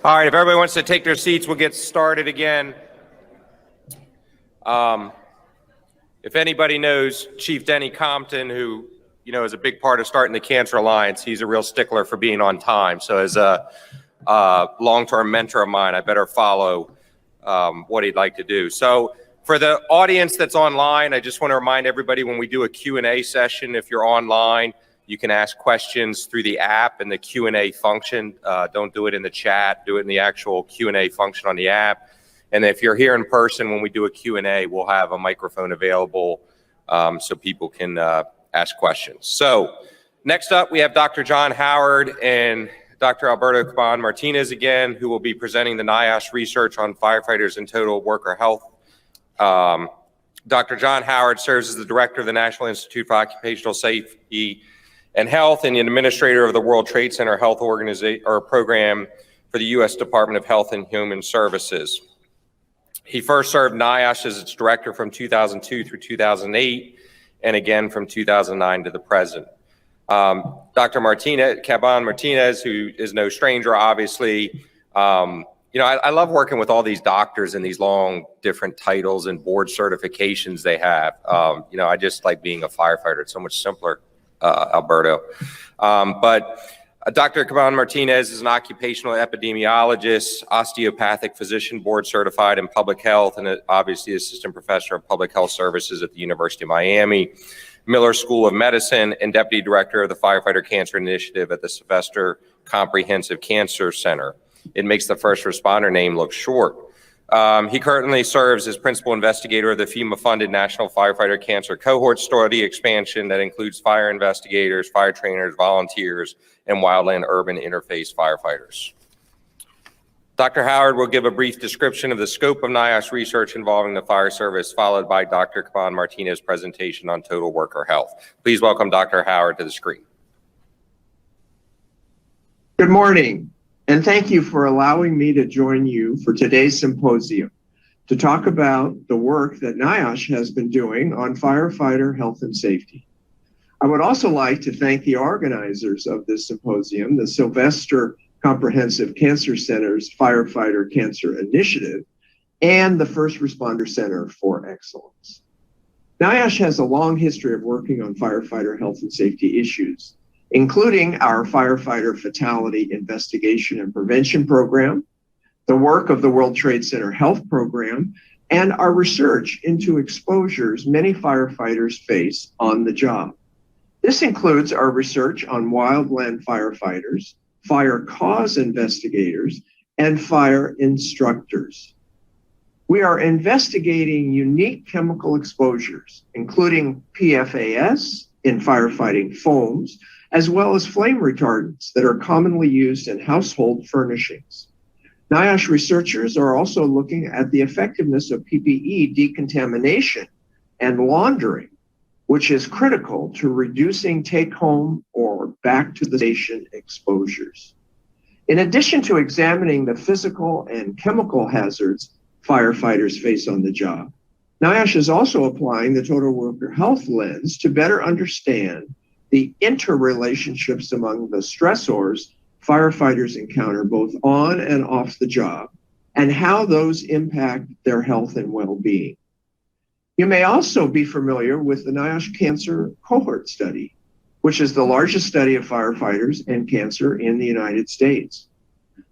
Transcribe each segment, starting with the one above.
All right, if everybody wants to take their seats, we'll get started again. If anybody knows Chief Denny Compton, who is a big part of starting the Cancer Alliance, he's a real stickler for being on time. So as a long-term mentor of mine, I better follow what he'd like to do. So for the audience that's online, I just want to remind everybody when we do a Q&A session, if you're online, you can ask questions through the app and the Q&A function. Don't do it in the chat, do it in the actual Q&A function on the app. And if you're here in person, when we do a Q&A, we'll have a microphone available so people can ask questions. So next up, we have Dr. John Howard and Dr. Alberto Caban-Martinez again, who will be presenting the NIOSH research on firefighters and total worker health. Dr. John Howard serves as the director of the National Institute for Occupational Safety and Health and the administrator of the World Trade Center Health Organization or program for the U.S. Department of Health and Human Services. He first served NIOSH as its director from 2002 through 2008, and again from 2009 to the present. Dr. Caban-Martinez, who is no stranger, obviously, I love working with all these doctors and these long different titles and board certifications they have. I just like being a firefighter. It's so much simpler, Alberto. But Dr. Caban-Martinez is an occupational epidemiologist, osteopathic physician, board certified in public health, and obviously assistant professor of public health services at the University of Miami, Miller School of Medicine, and deputy director of the Firefighter Cancer Initiative at the Sylvester Comprehensive Cancer Center. It makes the first responder name look short. He currently serves as principal investigator of the FEMA-funded National Firefighter Cancer Cohort Study expansion that includes fire investigators, fire trainers, volunteers, and wildland urban interface firefighters. Dr. Howard will give a brief description of the scope of NIOSH research involving the fire service, followed by Dr. Caban-Martinez's presentation on total worker health. Please welcome Dr. Howard to the screen. Good morning. And thank you for allowing me to join you for today's symposium to talk about the work that NIOSH has been doing on firefighter health and safety. I would also like to thank the organizers of this symposium, the Sylvester Comprehensive Cancer Center's Firefighter Cancer Initiative, and the First Responder Center for Excellence. NIOSH has a long history of working on firefighter health and safety issues, including our firefighter fatality investigation and prevention program, the work of the World Trade Center Health Program, and our research into exposures many firefighters face on the job. This includes our research on wildland firefighters, fire cause investigators, and fire instructors. We are investigating unique chemical exposures, including PFAS in firefighting foams, as well as flame retardants that are commonly used in household furnishings. NIOSH researchers are also looking at the effectiveness of PPE decontamination and laundering, which is critical to reducing take-home or back to the station exposures. In addition to examining the physical and chemical hazards firefighters face on the job, NIOSH is also applying the total worker health lens to better understand the interrelationships among the stressors firefighters encounter both on and off the job, and how those impact their health and well-being. You may also be familiar with the NIOSH Cancer Cohort Study, which is the largest study of firefighters and cancer in the United States.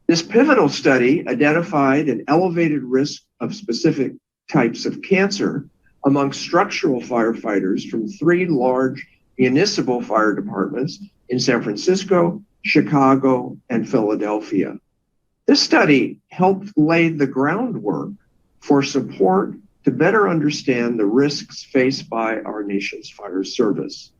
This pivotal study identified an elevated risk of specific types of cancer among structural firefighters from 3 large municipal fire departments in San Francisco, Chicago, and Philadelphia. This study helped lay the groundwork for support to better understand the risks faced by our nation's fire service.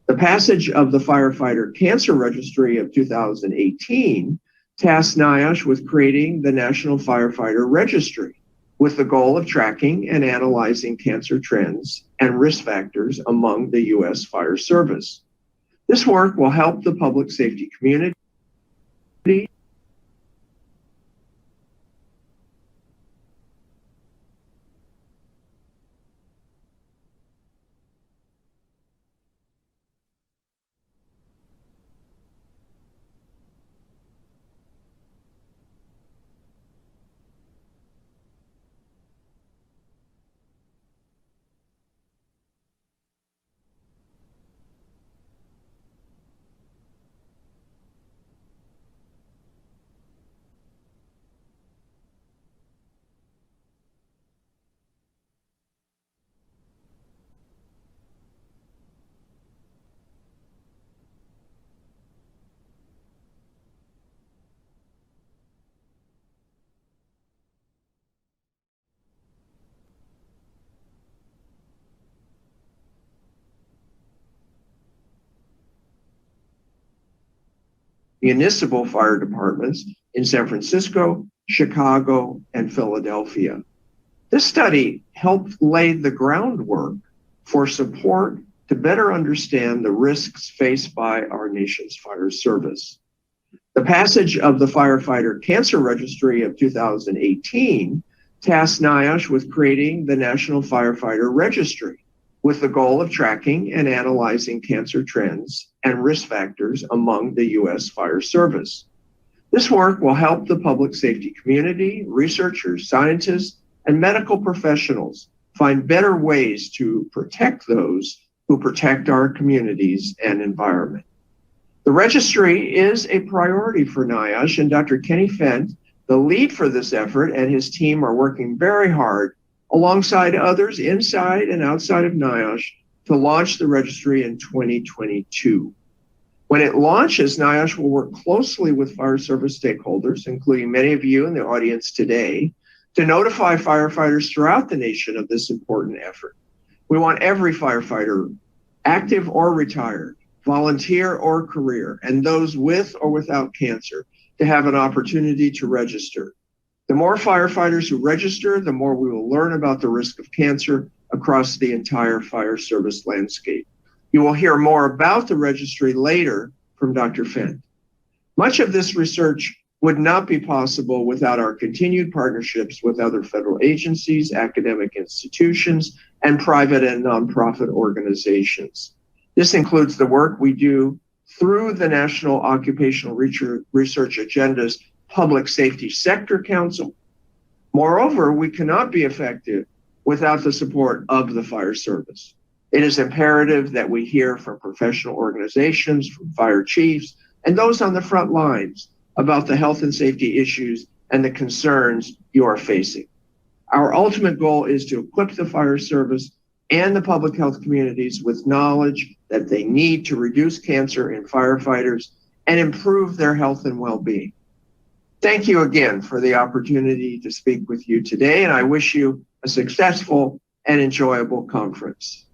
The passage of the Firefighter Cancer Registry of 2018 tasked NIOSH with creating the National Firefighter Registry, with the goal of tracking and analyzing cancer trends and risk factors among the U.S. Fire Service. This work will help the public safety community municipal fire departments in San Francisco, Chicago, and Philadelphia. This study helped lay the groundwork for support to better understand the risks faced by our nation's fire service. The passage of the Firefighter Cancer Registry of 2018 tasked NIOSH with creating the National Firefighter Registry with the goal of tracking and analyzing cancer trends and risk factors among the U.S. Fire Service. This work will help the public safety community, researchers, scientists, and medical professionals find better ways to protect those who protect our communities and environment. The registry is a priority for NIOSH, and Dr. Kenny Fent, the lead for this effort, and his team are working very hard alongside others inside and outside of NIOSH to launch the registry in 2022. When it launches, NIOSH will work closely with fire service stakeholders, including many of you in the audience today, to notify firefighters throughout the nation of this important effort. We want every firefighter, active or retired, volunteer or career, and those with or without cancer, to have an opportunity to register. The more firefighters who register, the more we will learn about the risk of cancer across the entire fire service landscape. You will hear more about the registry later from Dr. Fent. Much of this research would not be possible without our continued partnerships with other federal agencies, academic institutions, and private and nonprofit organizations. This includes the work we do through the National Occupational Research Agenda's Public Safety Sector Council. Moreover, we cannot be effective without the support of the fire service. It is imperative that we hear from professional organizations, from fire chiefs, and those on the front lines about the health and safety issues and the concerns you are facing. Our ultimate goal is to equip the fire service and the public health communities with knowledge that they need to reduce cancer in firefighters and improve their health and well-being. Thank you again for the opportunity to speak with you today, and I wish you a successful and enjoyable conference.